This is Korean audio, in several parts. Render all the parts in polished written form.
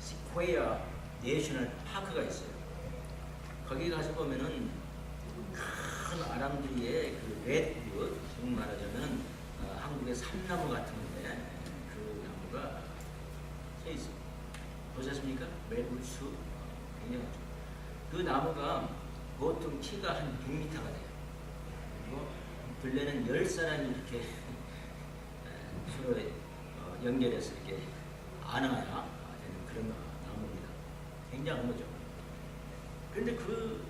시퀘어 내셔널 파크가 있어요. 거기 가서 보면은 큰 아람들이의 그 레드우드, 지금 말하자면 한국의 삼나무 같은 건데 그 나무가 서 있어요. 보셨습니까? 레드우드 숲 굉장히 좋죠. 그 나무가 보통 키가 한 100m가 돼요. 그리고 들레는 10사람이 이렇게 서로 연결해서 이렇게 안아야 되는 그런 나무입니다. 굉장한 거죠. 그런데 그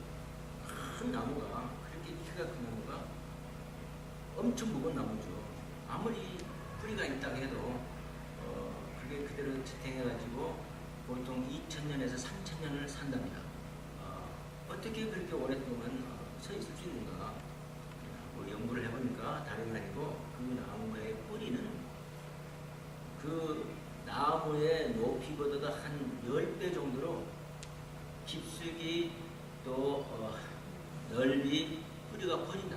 큰 나무가, 그렇게 키가 큰 나무가 엄청 무거운 나무죠. 아무리 뿌리가 있다고 해도 그게 그대로 지탱해가지고 보통 2000년에서 3000년을 산답니다. 어떻게 그렇게 오랫동안 서 있을 수 있는가? 연구를 해보니까 다름이 아니고 그 나무의 뿌리는 그 나무의 높이보다도 한 10배 정도로 깊숙이 또 넓이 뿌리가 퍼진다.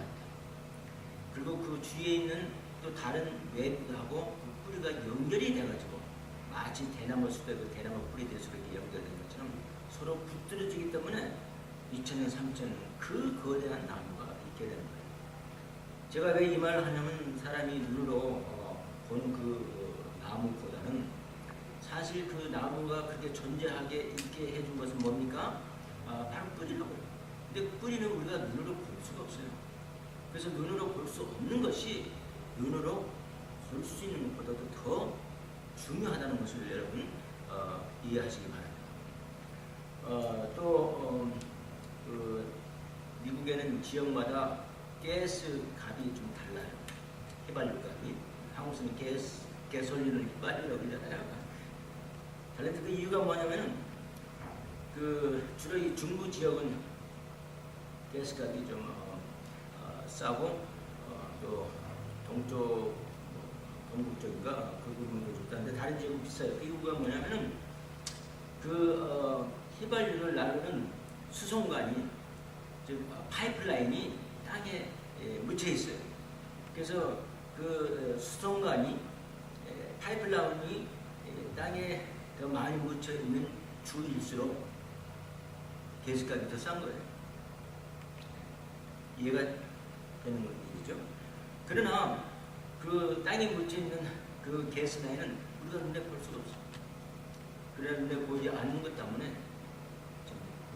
그리고 그 주위에 있는 또 다른 외부하고 그 뿌리가 연결이 돼가지고 마치 대나무 숲에 그 대나무 뿌리들이 이렇게 연결된 것처럼 서로 붙들어지기 때문에 2000년, 3000년 그 거대한 나무가 있게 되는 거예요. 제가 왜 이 말을 하냐면 사람이 눈으로 보는 그 나무보다는 사실 그 나무가 그렇게 존재하게 있게 해준 것은 뭡니까? 바로 뿌리라고요. 근데 뿌리는 우리가 눈으로 볼 수가 없어요. 그래서 눈으로 볼 수 없는 것이 눈으로 볼 수 있는 것보다도 더 중요하다는 것을 여러분 이해하시기 바랍니다. 그 미국에는 지역마다 가스 값이 좀 달라요. 휘발유 값이. 한국에서는 가솔린을 휘발유라고 그러잖아요. 달라도 그 이유가 뭐냐면은 주로 이 중부 지역은 가스 값이 좀 싸고 또 동쪽 동북 쪽인가 그 부분도 좋다는데 다른 지역은 비싸요. 그 이유가 뭐냐면은 휘발유를 나르는 수송관이 즉 파이프라인이 땅에 묻혀 있어요. 그래서 그 수송관이 파이프라인이 땅에 더 많이 묻혀 있는 주일수록 가스값이 더 싼 거예요. 이해가 되는 일이죠. 그러나 그 땅에 묻혀 있는 그 가스라인은 우리가 눈에 볼 수가 없어요. 그래 눈에 보이지 않는 것 때문에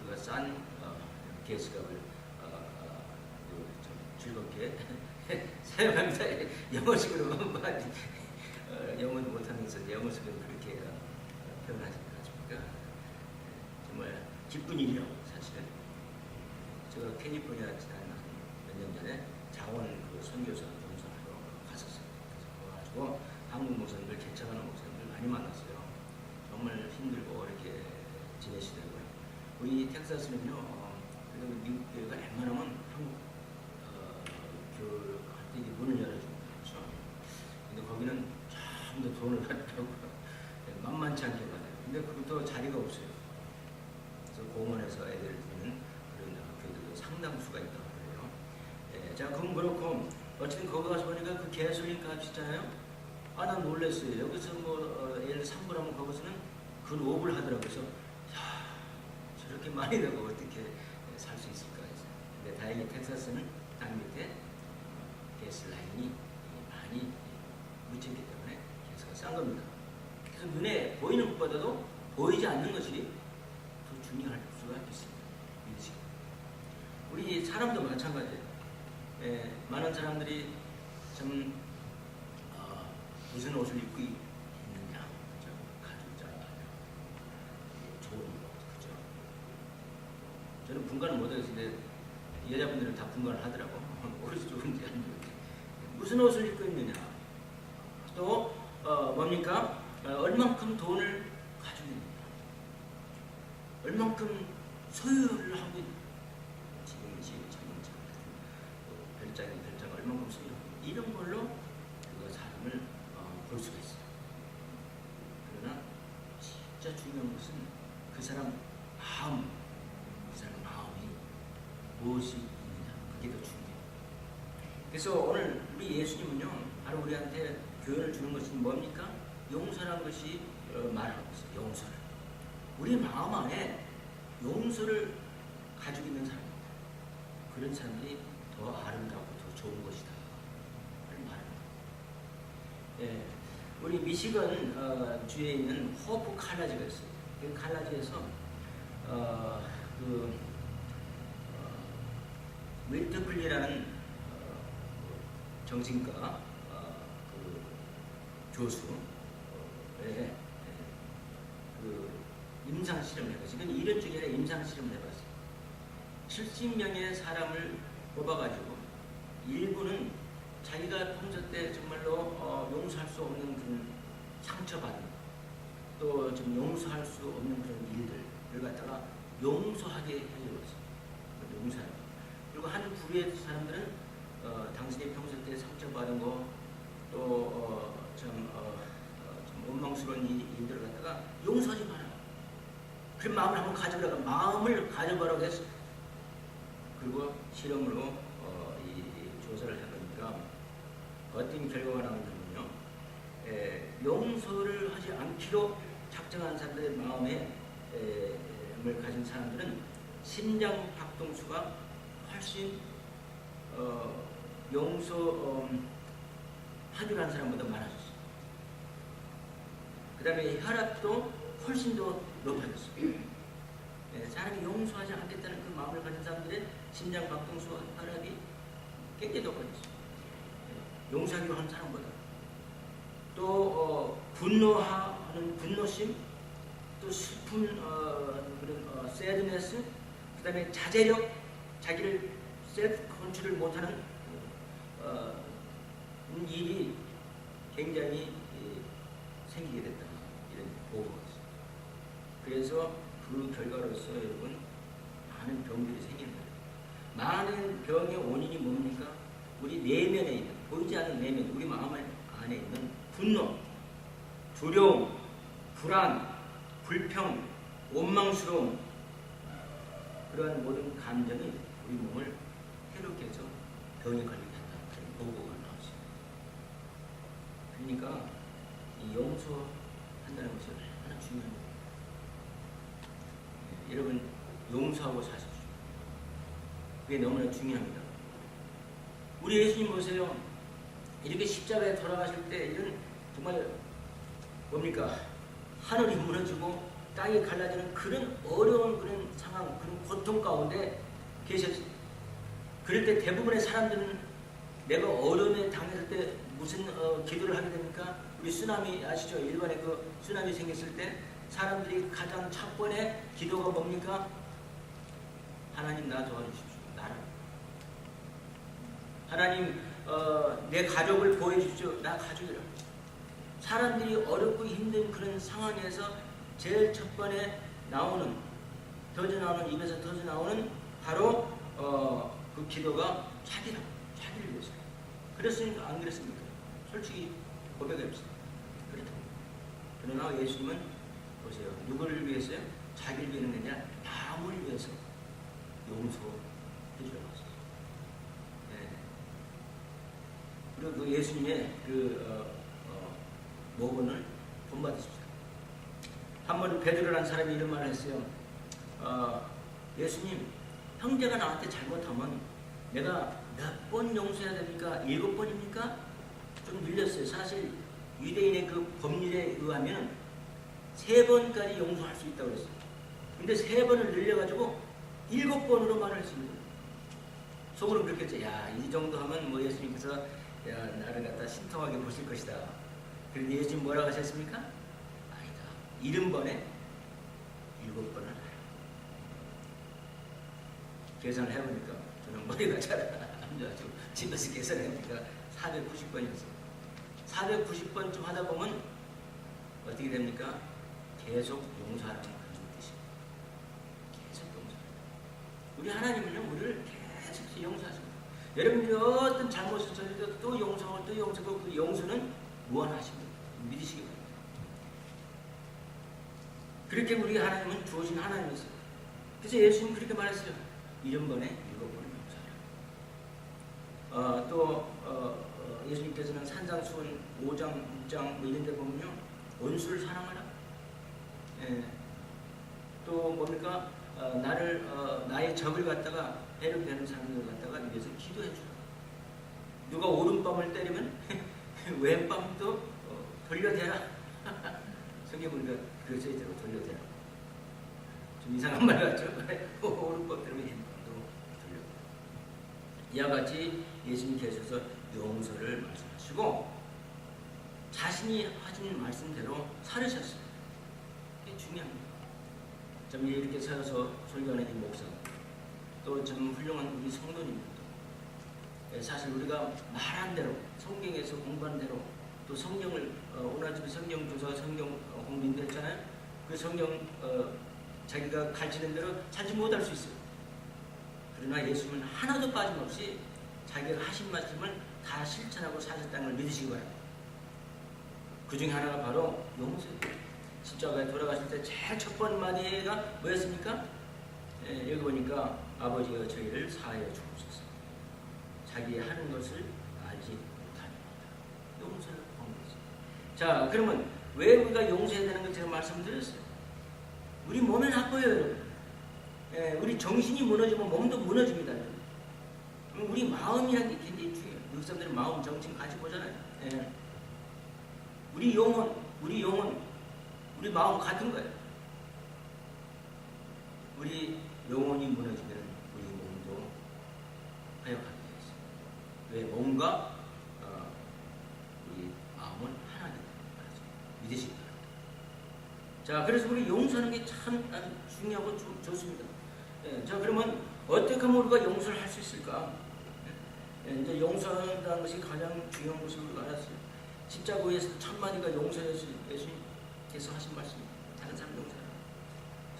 우리가 싼 가스값을 즐겁게 사용합니다. 영어식으로 영어도 못하면서 영어식으로 그렇게 표현하지 않습니까? 정말 기쁜 일이요, 사실은. 제가 캘리포니아 지난 몇 년 전에 자원 선교사 동선하러 갔었어요. 그래서 가가지고 한국 목사님들, 개척하는 목사님들 많이 만났어요. 정말 힘들고 이렇게 지내시더라고요. 우리 텍사스는요, 그래도 미국 교회가 웬만하면 한국 교회한테 문을 열어줍니다. 그렇죠? 근데 거기는 전부 돈을 갖다고 만만치 않게 받아요. 근데 그것도 자리가 없어요. 그래서 공원에서 애들을 두는 그런 교회들도 상당수가 있다고 그래요. 자, 그럼 그렇고 어쨌든 거기 가서 보니까 그 가솔린 값 있잖아요. 난 놀랐어요. 여기서 예를 3불 하면 거기서는 그 5불 하더라고요. 그래서 저렇게 많이 되고 어떻게 살 수 있을까 해서. 근데 다행히 텍사스는 땅 밑에 가스 라인이 많이 묻혀있기 때문에 가스가 싼 겁니다. 그래서 눈에 보이는 것보다도 보이지 않는 것이 더 중요할 수가 있습니다. 우리 사람도 마찬가지예요. 많은 사람들이 참 무슨 옷을 입고 있느냐, 그죠? 가죽 잘라요. 좋은 거, 그죠? 저는 분간을 못하겠는데 여자분들은 다 분간을 하더라고. 옷이 좋은지 안 좋은지. 무슨 옷을 입고 있느냐. 또 뭡니까? 얼만큼 돈을 가지고 있느냐. 얼만큼 소유를 하고 있느냐. 별장 얼만큼 소유하고 이런 걸로 그 사람을 볼 수가 있어요. 그러나 진짜 중요한 것은 그 사람 마음, 그 사람 마음이 무엇이 있느냐. 그게 더 중요해요. 그래서 오늘 우리 예수님은요, 바로 우리한테 교훈을 주는 것이 뭡니까? 용서라는 것이 말하고 있어요. 용서를. 우리 마음 안에 용서를 가지고 있는 사람, 그런 사람들이 더 아름답고 더 좋은 것이다. 그런 말입니다. 예, 우리 미시건 주에 있는 호프 칼라지가 있어요. 그 칼라지에서 윌트 플리라는 정신과 그 교수의 그 임상 실험을 해봤어요. 이건 이런 쪽이 아니라 임상 실험을 해봤어요. 70명의 사람을 뽑아가지고 일부는 자기가 평소 때 정말로 용서할 수 없는 그런 상처받은, 또 좀 용서할 수 없는 그런 일들을 갖다가 용서하게 해줬어요. 용서하는. 그리고 한 부류의 사람들은 당신이 평소 때 상처받은 거, 또 좀 원망스러운 일들을 갖다가 용서하지 마라. 그런 마음을 한번 가져보라고, 마음을 가져보라고 했어요. 그리고 실험으로 이 조사를 해보니까 어떤 결과가 나오냐면요, 용서를 하지 않기로 작정한 사람들의 마음에 을 가진 사람들은 심장 박동수가 훨씬 용서 하기로 한 사람보다 많아졌어요. 그 다음에 혈압도 훨씬 더 높아졌어요. 사람이 용서하지 않겠다는 그 마음을 가진 사람들의 심장 박동수와 혈압이 굉장히 높아졌어요. 용서하기로 한 사람보다. 또 분노하는 분노심, 또 슬픈 그런 새드네스, 그 다음에 자제력, 자기를 셀프 컨트롤 못하는 일이 굉장히 생기게 됐다, 이런 보고가 있어요. 그래서 그 결과로서 여러분 많은 병들이 생기는 거예요. 많은 병의 원인이 뭡니까? 우리 내면에 있는, 보이지 않는 내면, 우리 마음 안에 있는 분노, 두려움, 불안, 불평, 원망스러움, 그러한 모든 감정이 우리 몸을 해롭게 해서 병에 걸리게 한다, 그런 보고가 나왔어요. 그러니까 이 용서한다는 것이 얼마나 중요한 거예요. 여러분 용서하고 사십시오. 그게 너무나 중요합니다. 우리 예수님 보세요. 이렇게 십자가에 돌아가실 때 이런 정말 뭡니까? 하늘이 무너지고 땅이 갈라지는 그런 어려운 그런 상황, 그런 고통 가운데 계셨어요. 그럴 때 대부분의 사람들은 내가 어려움에 당했을 때 무슨 기도를 하게 됩니까? 우리 쓰나미 아시죠? 일본에 그 쓰나미 생겼을 때 사람들이 가장 첫 번에 기도가 뭡니까? 하나님 나 도와주십시오. 나를. 하나님 내 가족을 보여주십시오. 나 가족이라. 사람들이 어렵고 힘든 그런 상황에서 제일 첫 번에 나오는, 터져나오는, 입에서 터져나오는 바로 그 기도가 자기를 위해서. 그랬습니까? 안 그랬습니까? 솔직히 고백해봅시다. 그렇다고. 그러나 예수님은 보세요. 누구를 위해서요? 자기를 위해서는 아니라 남을 위해서 용서해 주라고 하셨어요. 네. 그리고 그 예수님의 그 모본을 본받으십시오. 한 번 베드로라는 사람이 이런 말을 했어요. 예수님, 형제가 나한테 잘못하면 내가 몇 번 용서해야 됩니까? 7번입니까? 좀 늘렸어요. 사실 유대인의 그 법률에 의하면 3번까지 용서할 수 있다고 그랬어요. 근데 3번을 늘려가지고 7번으로 말을 했습니다. 속으로 그렇겠죠. 야, 이 정도 하면 뭐 예수님께서 야, 나를 갖다 신통하게 보실 것이다. 그런데 예수님 뭐라고 하셨습니까? 아니다. 70번에 7번을 하라. 계산을 해보니까 저는 머리가 잘 안 좋아가지고 집에서 계산해보니까 490번이었어요. 490번쯤 하다 보면 어떻게 됩니까? 계속 용서하라는 그런 뜻입니다. 계속 용서하라. 우리 하나님은요, 우리를 계속 용서하십니다. 여러분들이 어떤 잘못을 저질러도 또 용서하고 또 용서하고, 그 용서는 무한하십니다. 믿으시기 바랍니다. 그렇게 우리 하나님은 주어진 하나님이었어요. 그래서 예수님은 그렇게 말했어요. 70번에 7번을 용서하라. 또 예수님께서는 산상수훈 5장, 6장 뭐 이런 데 보면요, 원수를 사랑하라. 예. 또 뭡니까? 나의 적을 갖다가 해롭게 사람을 갖다가 위해서 기도해 주라. 누가 오른밤을 때리면 왼밤도 돌려대라. 성경 우리가 그래서 있더라고, 돌려대라. 좀 이상한 말 같죠? 오른밤 때리면 왼밤도 돌려. 이와 같이 예수님께서 용서를 말씀하시고 자신이 하신 말씀대로 살으셨어요. 이게 중요합니다. 좀 이렇게 서서 설교하는 이 목사, 또 좀 훌륭한 우리 성도님들도 사실 우리가 말한 대로, 성경에서 공부한 대로, 또 성경을 오늘 아침에 성경 조사, 성경 공부인도 했잖아요. 그 성경 자기가 가르치는 대로 살지 못할 수 있어요. 그러나 예수님은 하나도 빠짐없이 자기가 하신 말씀을 다 실천하고 사셨다는 걸 믿으시기 바랍니다. 그 중에 하나가 바로 용서예요. 십자가에 돌아가실 때 제일 첫 번째 마디가 뭐였습니까? 여기 보니까 아버지가 저희를 사하여 주옵소서. 자기 하는 것을 알지 못합니다. 용서를 한 거지. 자, 그러면 왜 우리가 용서해야 되는 걸 제가 말씀드렸어요. 우리 몸이 나빠요, 여러분. 우리 정신이 무너지면 몸도 무너집니다. 여러분. 우리 마음이라는 게 굉장히 중요해요. 우리 사람들은 마음, 정신 같이 보잖아요. 우리 영혼, 우리 마음 같은 거예요. 우리 영혼이 무너지면 우리 몸도 허약하게 되어 있어요. 왜? 몸과 우리 마음은 하나 되는 거죠. 믿으시기 바랍니다. 자, 그래서 우리 용서하는 게 참 중요하고 좋습니다. 자, 그러면 어떻게 하면 우리가 용서를 할 수 있을까? 이제 용서한다는 것이 가장 중요한 것을 우리가 알았어요. 십자가 위에서 첫 마디가 용서였어요. 예수님께서 하신 말씀입니다. 다른 사람 용서하라.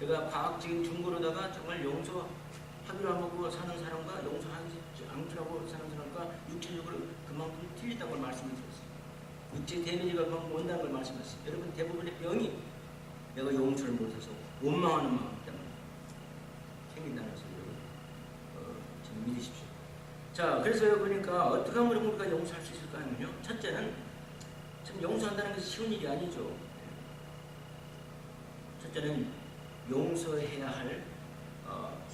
제가 과학적인 증거로다가 정말 용서하기로 하고 사는 사람과 용서하지 않기로 사는 사람과 육체적으로 그만큼 틀리다는 걸 말씀드렸어요. 육체 데미지가 그만큼 온다는 걸 말씀하셨어요. 여러분 대부분의 병이 내가 용서를 못해서 원망하는 마음 때문에 생긴다는 것을 지금 믿으십시오. 자, 그래서 보니까 어떻게 하면 우리가 용서할 수 있을까 하면요. 첫째는 참 용서한다는 것이 쉬운 일이 아니죠. 첫째는 용서해야 할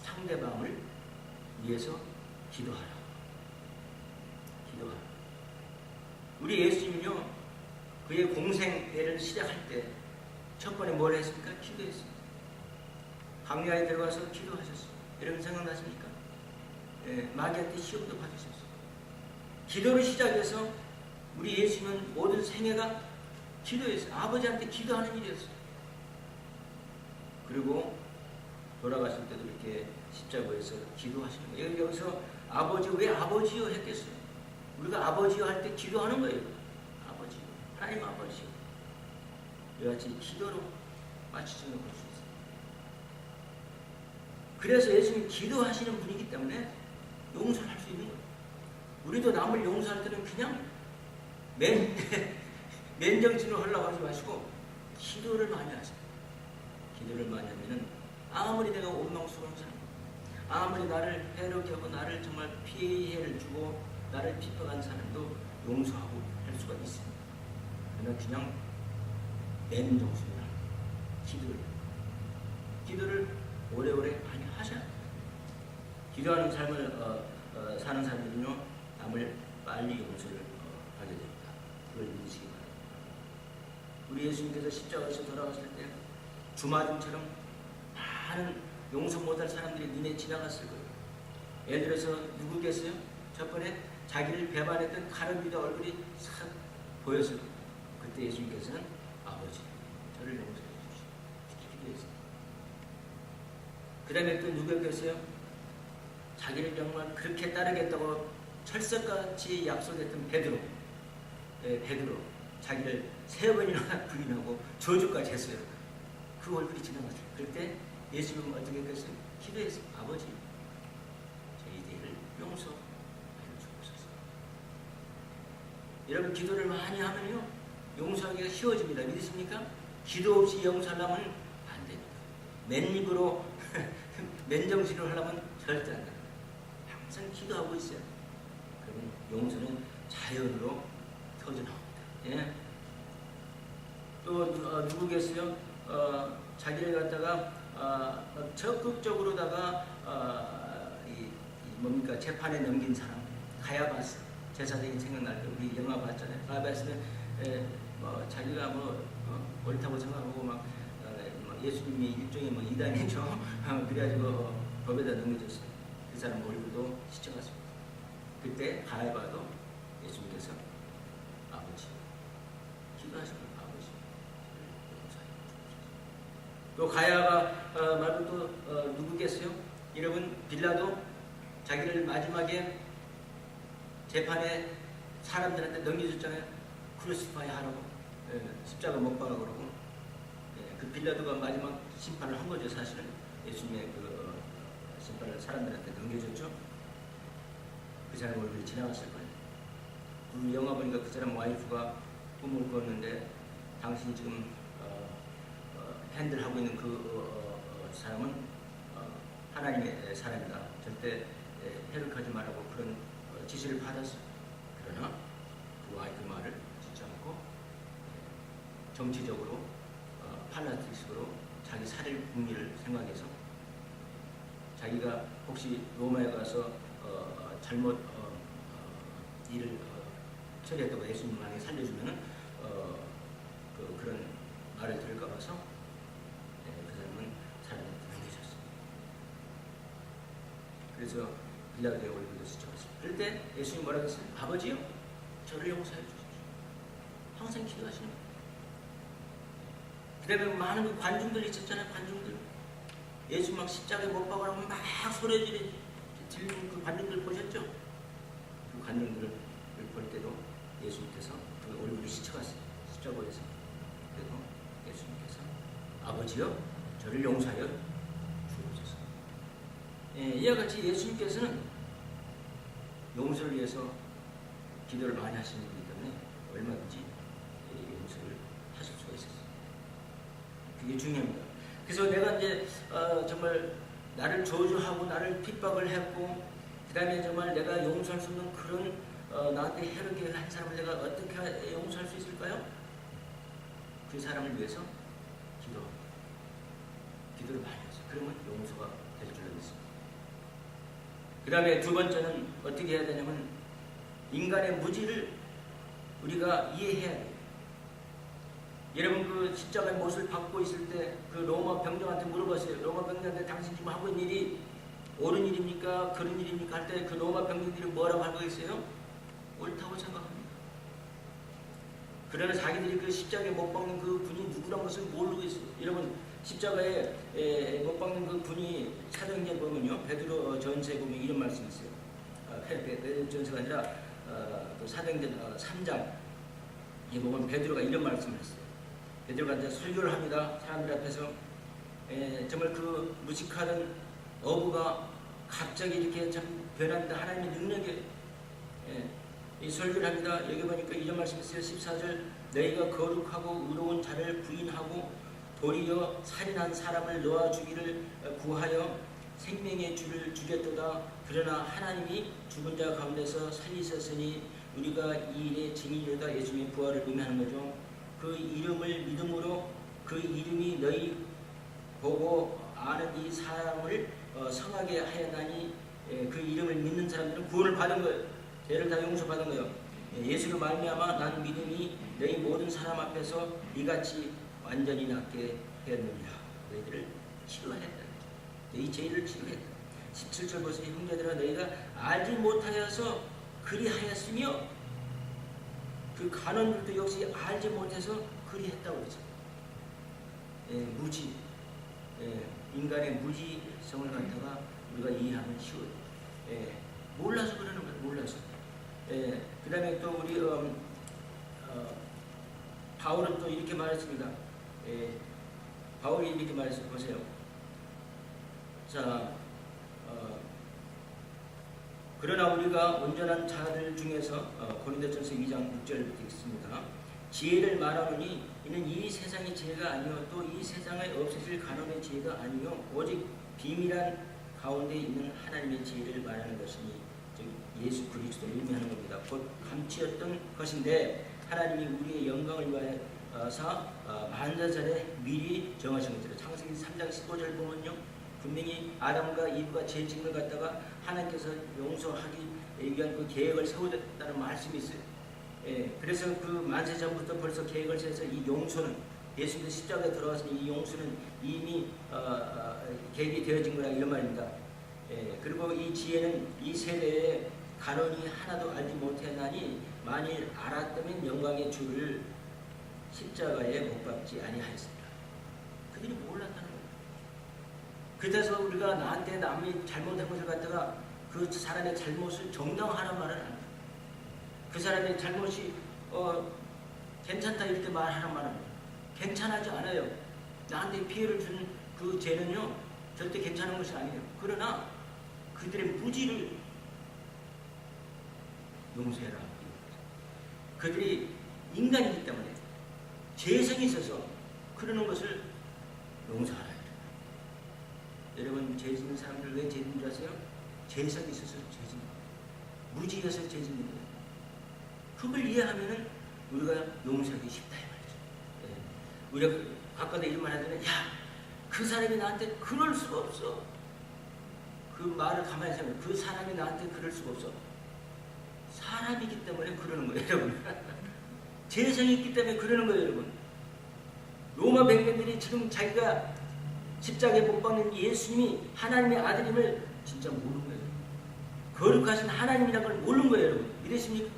상대방을 위해서 기도하라. 기도하라. 우리 예수님은요, 그의 공생애를 시작할 때 첫 번에 뭘 했습니까? 기도했습니다. 광야에 들어가서 기도하셨어요. 여러분 생각나십니까? 마귀한테 시험도 받으셨어요. 기도를 시작해서 우리 예수님은 모든 생애가 기도였어요. 아버지한테 기도하는 일이었어요. 그리고 돌아가실 때도 이렇게 십자가에서 기도하시는 거예요. 여기서 아버지, 왜 아버지요 했겠어요? 우리가 아버지요 할 때 기도하는 거예요. 아버지요. 하나님 아버지요. 이와 같이 기도로 마치시는 걸 수 있어요. 그래서 예수님이 기도하시는 분이기 때문에 용서를 할 수 있는 거예요. 우리도 남을 용서할 때는 그냥 맨정신으로 하려고 하지 마시고 기도를 많이 하세요. 기도를 많이 하면은 아무리 내가 원망스러운 사람, 아무리 나를 해롭게 하고 나를 정말 피해를 주고 나를 비판한 사람도 용서하고 할 수가 있습니다. 그러나 그냥 맨정신으로 기도를 오래오래 많이 하셔야 돼요. 기도하는 삶을 사는 사람들은요, 남을 빨리 용서를 하게 됩니다. 그걸 믿으시기 바랍니다. 우리 예수님께서 십자가에서 돌아가실 때 주마등처럼 많은 용서 못할 사람들이 눈에 지나갔을 거예요. 예를 들어서 누구겠어요? 첫 번에 자기를 배반했던 가룟유다 얼굴이 싹 보였어요. 그때 예수님께서는 아버지, 저를 용서해 주십시오. 기도했어요. 그 다음에 또 누구겠어요? 자기를 정말 그렇게 따르겠다고 철석같이 약속했던 베드로. 베드로. 자기를 3번이나 부인하고 저주까지 했어요. 그 얼굴이 지나갔어요. 그때 예수님은 어떻게 했어요? 기도했어요. 아버지, 저희들을 용서하여 주옵소서. 여러분 기도를 많이 하면요, 용서하기가 쉬워집니다. 믿으십니까? 기도 없이 용서하려면 안 됩니다. 맨입으로 맨정신으로 하려면 절대 안 됩니다. 항상 기도하고 있어요. 그러면 용서는 자연으로 터져나옵니다. 예? 또 누구겠어요? 자기를 갖다가 적극적으로다가 뭡니까 재판에 넘긴 사람 가야바스 제사장이 생각날 때 우리 영화 봤잖아요. 가야바스는 자기가 옳다고 생각하고 막 예수님이 일종의 이단이죠. 그래가지고 법에다 넘겨줬어요. 그 사람 얼굴도 시쳐갔습니다. 그때 가야바도 예수님께서 아버지 기도하시고 아버지 또 가야바 말고 또 누구겠어요? 여러분 빌라도 자기를 마지막에 재판에 사람들한테 넘겨줬잖아요. 크루시파이 하라고 십자가 못 박아 그러고 그 빌라도가 마지막 심판을 한 거죠. 사실은 예수님의 그 심판을 사람들한테 넘겨줬죠. 그 사람 얼굴이 지나갔을 거예요. 그 영화 보니까 그 사람 와이프가 꿈을 꿨는데 당신이 지금 핸들하고 있는 그 사람은 하나님의 사람이다. 절대 해롭하지 말라고 그런 지시를 받았어요. 그러나 그 와이프 말을 듣지 않고 정치적으로 팔라틱식으로 자기 살일 국리를 생각해서 자기가 혹시 로마에 가서 잘못 일을 처리했다고 예수님 만약에 살려주면은 그런 말을 들을까 봐서 그 사람은 사람을 넘겨줬어요. 그래서 빌라도의 얼굴도 스쳐갔어요. 그럴 때 예수님 뭐라고 했어요? 아버지요, 저를 용서해 주십시오. 항상 기도하시는 거예요. 그 다음에 많은 그 관중들이 있었잖아요. 관중들. 예수 막 십자가에 못 박으라고 막 소리 지르는 그 관중들 보셨죠? 그 관중들을 볼 때도 예수님께서 그 얼굴이 스쳐갔어요. 십자가에서. 그래도 예수님께서 아버지요, 저를 용서하여 주옵소서. 이와 같이 예수님께서는 용서를 위해서 기도를 많이 하시는 분이기 때문에 얼마든지 용서를 하실 수가 있었어요. 그게 중요합니다. 그래서 내가 이제 정말 나를 저주하고 나를 핍박을 했고 그 다음에 정말 내가 용서할 수 없는 그런 나한테 해롭게 한 사람을 내가 어떻게 용서할 수 있을까요? 그 사람을 위해서 기도를 많이 했어요. 그러면 용서가 될 줄 믿습니다. 그 다음에 두 번째는 어떻게 해야 되냐면 인간의 무지를 우리가 이해해야 돼요. 여러분 그 십자가의 못을 받고 있을 때 그 로마 병정한테 물어봤어요. 로마 병정한테 당신 지금 하고 있는 일이 옳은 일입니까? 그런 일입니까? 할 때 그 로마 병정들이 뭐라고 하고 있어요? 옳다고 생각합니다. 그러나 자기들이 그 십자가에 못 박는 그 분이 누구란 것을 모르고 있어요. 여러분 십자가에 못 박는 그 분이 사도행전 보면요. 베드로 전서에 보면 이런 말씀이 있어요. 베드로 전서가 아니라 그 사도행전 3장에 보면 베드로가 이런 말씀을 했어요. 베드로가 이제 설교를 합니다. 사람들 앞에서 정말 그 무식하던 어부가 갑자기 이렇게 참 변한다. 하나님의 능력에 이 설교를 합니다. 여기 보니까 이런 말씀이 있어요. 14절 너희가 거룩하고 의로운 자를 부인하고 도리어 살인한 사람을 놓아주기를 구하여 생명의 주를 죽였도다. 그러나 하나님이 죽은 자 가운데서 살리셨으니 우리가 이 일의 증인이로다. 예수님의 부활을 의미하는 거죠. 그 이름을 믿음으로 그 이름이 너희 보고 아는 이 사람을 성하게 하였나니 그 이름을 믿는 사람들은 구원을 받은 거예요. 죄를 다 용서받은 거예요. 예수로 말미암아 난 믿음이 너희 모든 사람 앞에서 이같이 완전히 낫게 되었느니라. 너희들을 치료했다. 너희 죄를 치료했다. 17절 보세요. 형제들아 너희가 알지 못하여서 그리하였으며 그 간원들도 역시 알지 못해서 그리했다고 그러죠. 무지, 인간의 무지성을 갖다가 우리가 이해하면 쉬워요. 몰라서 그러는 거예요. 몰라서. 그 다음에 또 우리 바울은 또 이렇게 말했습니다. 바울이 이렇게 말했어요. 보세요. 자, 그러나 우리가 온전한 자들 중에서 고린도전서 2장 6절부터 있습니다. 지혜를 말하노니 이는 이 세상의 지혜가 아니요 또 이 세상에 없으실 간음의 지혜가 아니요 오직 비밀한 가운데 있는 하나님의 지혜를 말하는 것이니 즉 예수 그리스도를 의미하는 겁니다. 곧 감추었던 것인데 하나님이 우리의 영광을 위하여서 만세전에 미리 정하신 것처럼 창세기 3장 15절 보면요. 분명히 아담과 이브가 죄 짓는 걸 갖다가 하나님께서 용서하기 위한 그 계획을 세우셨다는 말씀이 있어요. 예, 그래서 그 만세 전부터 벌써 계획을 세워서 이 용서는 예수님도 십자가에 들어가서 이 용서는 이미 계획이 되어진 거라 이런 말입니다. 예, 그리고 이 지혜는 이 세대에 간언히 하나도 알지 못했나니 만일 알았다면 영광의 주를 십자가에 못 박지 아니하였습니다. 그들이 몰랐다는 거예요. 그래서 우리가 나한테 남이 잘못한 것을 갖다가 그 사람의 잘못을 정당화하는 말은 안 돼요. 그 사람의 잘못이 괜찮다 이렇게 말하는 말은 괜찮하지 않아요. 나한테 피해를 준 그 죄는요 절대 괜찮은 것이 아니에요. 그러나 그들의 무지를 용서해라. 그들이 인간이기 때문에 죄성이 있어서 그러는 것을 용서하라. 여러분 죄 짓는 사람들 왜 죄 짓는 줄 아세요? 죄성이 있어서 죄 짓는 거예요. 무지해서 죄 짓는 거예요. 그걸 이해하면은 우리가 용서하기 쉽다 이 말이죠. 예. 우리가 가까이 이런 말 하잖아요. 야, 그 사람이 나한테 그럴 수가 없어. 그 말을 가만히 생각해. 그 사람이 나한테 그럴 수가 없어. 사람이기 때문에 그러는 거예요, 여러분. 죄성이 있기 때문에 그러는 거예요, 여러분. 로마 백성들이 지금 자기가 십자가에 못 박는 예수님이 하나님의 아들임을 진짜 모르는 거예요. 거룩하신 하나님이라는 걸 모르는 거예요, 여러분. 이랬습니까?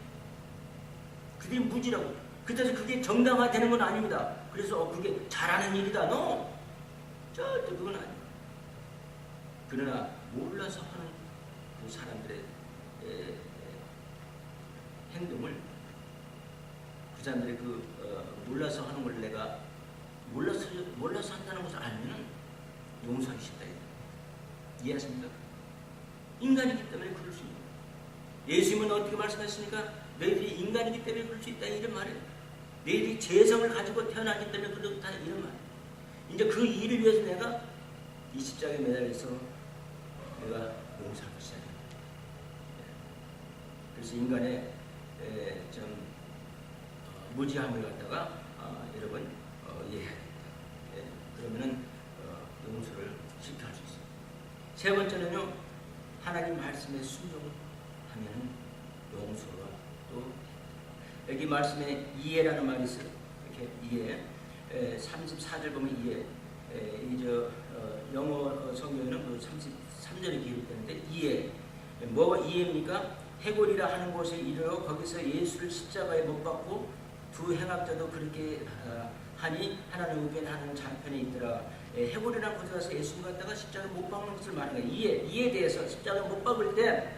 그들이 무지라고. 그래서 그게 정당화되는 건 아닙니다. 그래서 그게 잘하는 일이다. No. 절대 그건 아니에요. 그러나 몰라서 하는 그 사람들의 행동을 그 사람들이 몰라서 하는 걸 내가 몰라서 한다는 것을 알면은 용서하기 쉽다. 이해하십니까? 인간이기 때문에 그럴 수 있는 거예요. 예수님은 어떻게 말씀하십니까? 너희들이 인간이기 때문에 그럴 수 있다 이런 말이에요. 너희들이 죄성을 가지고 태어나기 때문에 그렇다 이런 말이에요. 이제 그 일을 위해서 내가 이 십자가에 매달려서 내가 용서하기 시작해요. 그래서 인간의 좀 무지함을 갖다가 여러분 이해해야 됩니다. 그러면은 용서를 쉽게 할 수 있어요. 세 번째는요, 하나님 말씀에 순종하면 용서가 또 여기 말씀에 이해라는 말이 있어요. 이렇게 이해. 34절 보면 이해. 영어 성경에는 33절에 기록되는데 이해. 뭐가 이해입니까? 해골이라 하는 곳에 이르러 거기서 예수를 십자가에 못 박고 두 행악자도 그렇게 하니 하나님 우편에 하나님 좌편에 있더라. 해골이라는 곳에 가서 예수님 갖다가 십자가에 못 박는 것을 말하는 거예요. 이해에 대해서 십자가에 못 박을 때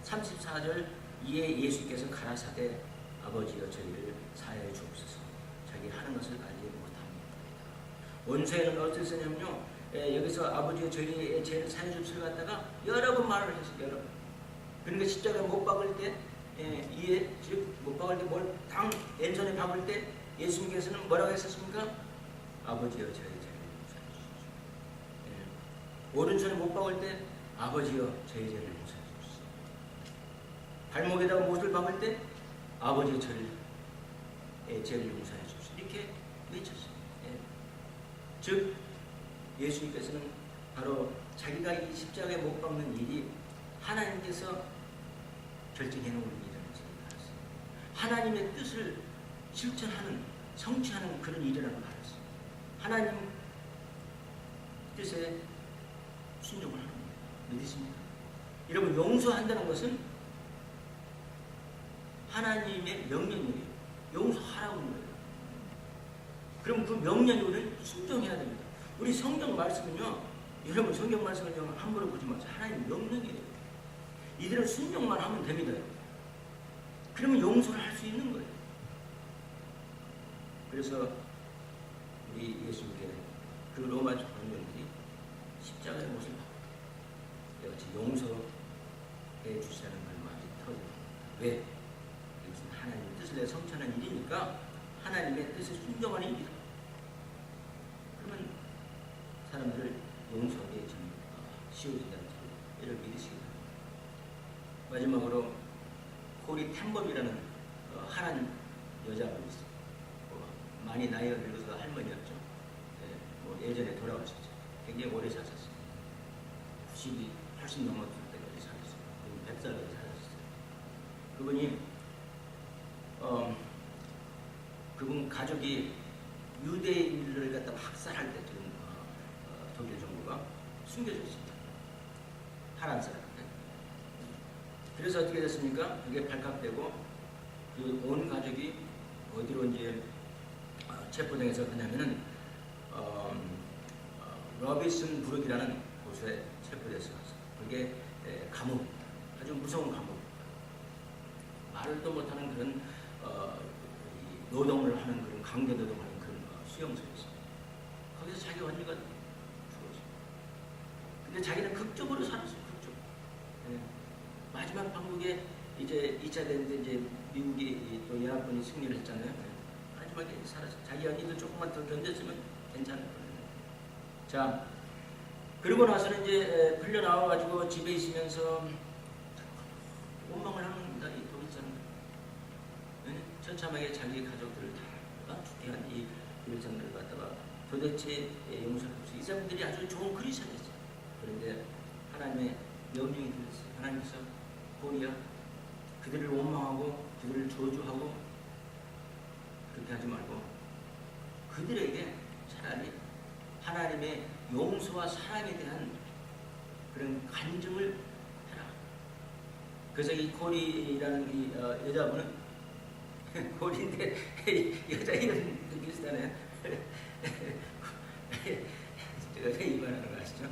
34절 이에 예수께서 가라사대 아버지여 저희를 사하여 주옵소서. 자기 하는 것을 알지 못합니다. 원서에는 어떻게 쓰냐면요, 여기서 아버지여 저희의 죄를 사하여 주옵소서 갖다가 여러 번 말을 했어요. 여러 번. 그러니까 십자가에 못 박을 때 이에 즉 못 박을 때 뭘 당 왼손에 박을 때 예수님께서는 뭐라고 했었습니까? 아버지여 저희 죄를 용서해 주십시오. 오른손에 못 박을 때 아버지여 저희 죄를 용서해 주십시오. 발목에다가 못을 박을 때 아버지여 저를 죄를 용서해 주십시오. 이렇게 외쳤어요. 즉 예수님께서는 바로 자기가 이 십자가에 못 박는 일이 하나님께서 결정해 놓은 일이라는 것을 알았어요. 하나님의 뜻을 실천하는, 성취하는 그런 일이라는 걸 알았어요. 하나님 뜻에 순종을 하는 거예요. 믿으십니까? 여러분, 용서한다는 것은 하나님의 명령이에요. 용서하라고 하는 거예요. 그럼 그 명령에 우리는 순종해야 됩니다. 우리 성경 말씀은요, 여러분 성경 말씀은요 함부로 보지 마세요. 하나님 명령이에요. 이들은 순종만 하면 됩니다. 그러면 용서를 할 수 있는 거예요. 그래서 우리 예수님께 그 로마 관원들이 십자가의 못을 받고 여같이 용서해 주시라는 말이 터집니다. 왜? 이것은 하나님의 뜻을 내가 성취하는 일이니까 하나님의 뜻에 순종하는 일이다. 그러면 사람들을 용서하기 좀 쉬워진다는 점, 이를 믿으시기 바랍니다. 마지막으로 코리 템범이라는 하나님 여자가 있어요. 많이 나이가 늙어서 할머니였죠. 예전에 돌아가셨죠. 굉장히 오래 사셨어요. 90이 훨씬 넘었을 때까지 살았어요. 100살까지 살았어요. 그분이 그분 가족이 유대인들을 갖다 학살할 때 지금 독일 정부가 숨겨줬습니다. 파란 사람한테. 그래서 어떻게 됐습니까? 그게 발각되고 그 온 가족이 어디로 이제 체포당해서 가냐면은 러비슨 브룩이라는 곳에 체포됐어요. 그게 감옥, 아주 무서운 감옥. 말도 못하는 그런 노동을 하는 그런 강제 노동하는 그런 수용소였어요. 거기서 자기 언니가 죽었어요. 근데 자기는 극적으로 살았어요. 극적. 네. 마지막 방북에 이제 2차 대전 이제 미국이 또 연합군이 승리를 했잖아요. 네. 마지막에 살았어요. 자기 언니도 조금만 더 견뎠으면 괜찮을 거예요. 자, 그러고 나서는 이제 풀려 나와가지고 집에 있으면서 원망을 하는 겁니다. 이 독일 사람들. 네? 처참하게 자기 가족들을 다 죽게 한 이 독일 사람들을 갖다가 도대체 용서할 수 없이 이 사람들이 아주 좋은 크리스천이었어요. 그런데 하나님의 명령이 들렸어요. 하나님께서 고리야 그들을 원망하고 그들을 저주하고 그렇게 하지 말고 그들에게 차라리 하나님의 용서와 사랑에 대한 그런 간증을 해라. 그래서 이 코리라는 이 여자분은 코리인데 여자 이름 비슷하네요. 제가 왜 이 말하는 거 아시죠?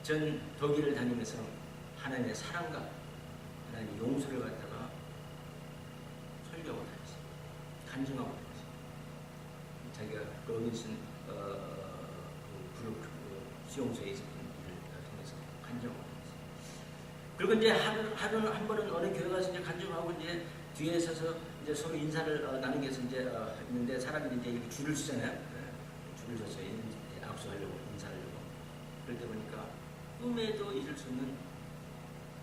전 독일을 다니면서 하나님의 사랑과 하나님의 용서를 갖다가 설교하고 다녔어요. 간증하고 다녔어요. 자기가 로빈슨 그룹 수용소에 있었던 일을 통해서 간증하고 다녔어요. 그리고 이제 하루는 한 번은 어느 교회 가서 이제 간증하고 이제 뒤에 서서 이제 서로 인사를 나누기 위해서 이제 있는데 사람들이 이제 이렇게 줄을 서잖아요. 줄을 섰어요. 악수하려고 인사하려고. 그럴 때 보니까 꿈에도 잊을 수 없는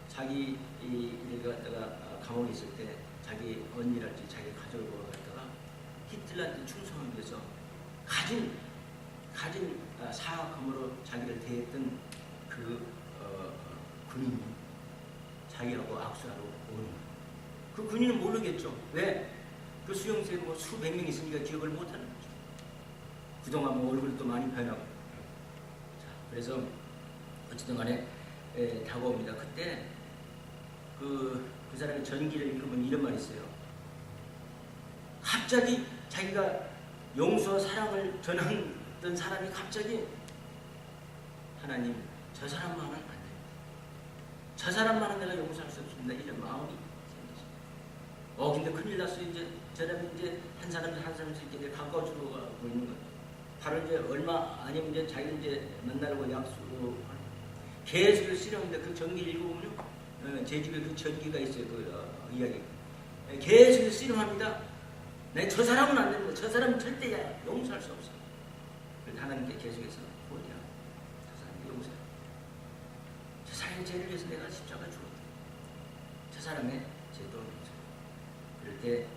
자기 일을 갖다가 감옥에 있을 때 자기 언니랄지 자기 가족을 갖다가 히틀러한테 충성하기 위해서 가진 사악함으로 자기를 대했던 그 군인이 자기하고 악수하러 오는 거예요. 그 군인은 모르겠죠. 왜? 그 수용소에 뭐 수백 명 있으니까 기억을 못하는 거죠. 그동안 뭐 얼굴도 많이 변하고. 자, 그래서 어쨌든 간에 다가옵니다. 그때 그 사람의 전기를 읽으면 이런 말이 있어요. 갑자기 자기가 용서와 사랑을 전하던 사람이 갑자기 하나님 저 사람만은 안 됩니다. 저 사람만은 내가 용서할 수 없습니다. 이런 마음이 생기죠. 근데 큰일 났어요. 이제 저 사람이 이제 한 사람씩 이렇게 가까워지고 가고 있는 거예요. 바로 이제 얼마 아니면 이제 자기 이제 만나려고 약속을 계속 실험인데 그 전기를 읽어보면요. 제 집에 그 전기가 있어요. 그 이야기. 계속 씨름합니다. 네, 저 사람은 안 됩니다. 저 사람은 절대 용서할 수 없어요. 그래서 하나님께 계속해서 뭐냐? 저 사람이 용서해. 저 사람의 죄를 위해서 내가 십자가 죽었다. 저 사람의 죄도 용서. 그럴 때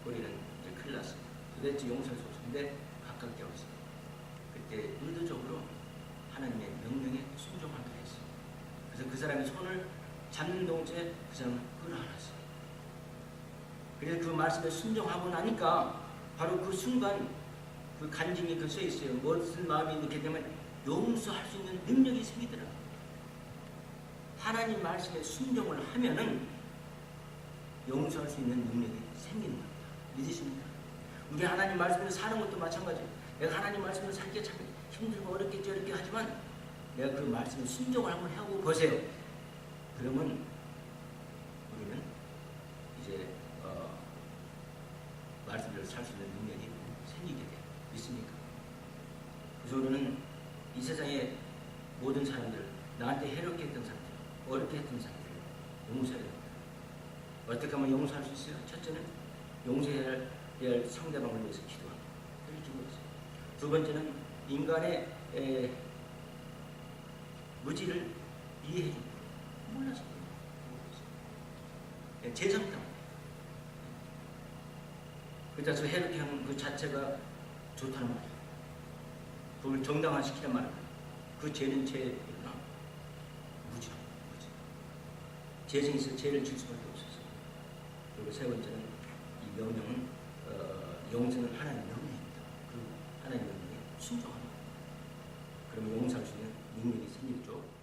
우리는 이제 큰일 났습니다. 도대체 용서할 수 없는데 가깝게 왔어요. 그때 의도적으로 하나님의 명령에 순종하기로 했어요. 그래서 그 사람의 손을 잡는 동시에 그 사람을 끌어안았어요. 그래서 그 말씀에 순종하고 나니까 바로 그 순간 그 간증이 그 써 있어요. 무슨 마음이 이렇게 되면 용서할 수 있는 능력이 생기더라고요. 하나님 말씀에 순종을 하면은 용서할 수 있는 능력이 생기는 겁니다. 믿으십니까? 우리 하나님 말씀에 사는 것도 마찬가지예요. 내가 하나님 말씀을 살기 참 힘들고 어렵겠지 어렵게 하지만 내가 그 말씀에 순종을 한번 하고 보세요. 그러면 우리는 이제 말씀대로 살 수 있는 능력이 생기게 돼요. 믿습니까? 그래서 우리는 이 세상의 모든 사람들, 나한테 해롭게 했던 사람들, 어렵게 했던 사람들 용서해야 됩니다. 어떻게 하면 용서할 수 있어요? 첫째는 용서해야 할 상대방을 위해서 기도합니다. 두 번째는 인간의 무지를 이해해 줍니다. 몰라서 재정당. 그래서 해롭게 하는 그 자체가 좋다는 말이에요. 그걸 정당화시키란 말이에요. 그 죄는 죄구나. 무지하는 거지. 죄성이 있어 죄를 질 수밖에 없었어. 그리고 세 번째는 이 명령은 용서는 하나님의 명령입니다. 그 하나님의 명령에 순종하는 거예요. 그러면 용서할 수 있는 능력이 생기죠.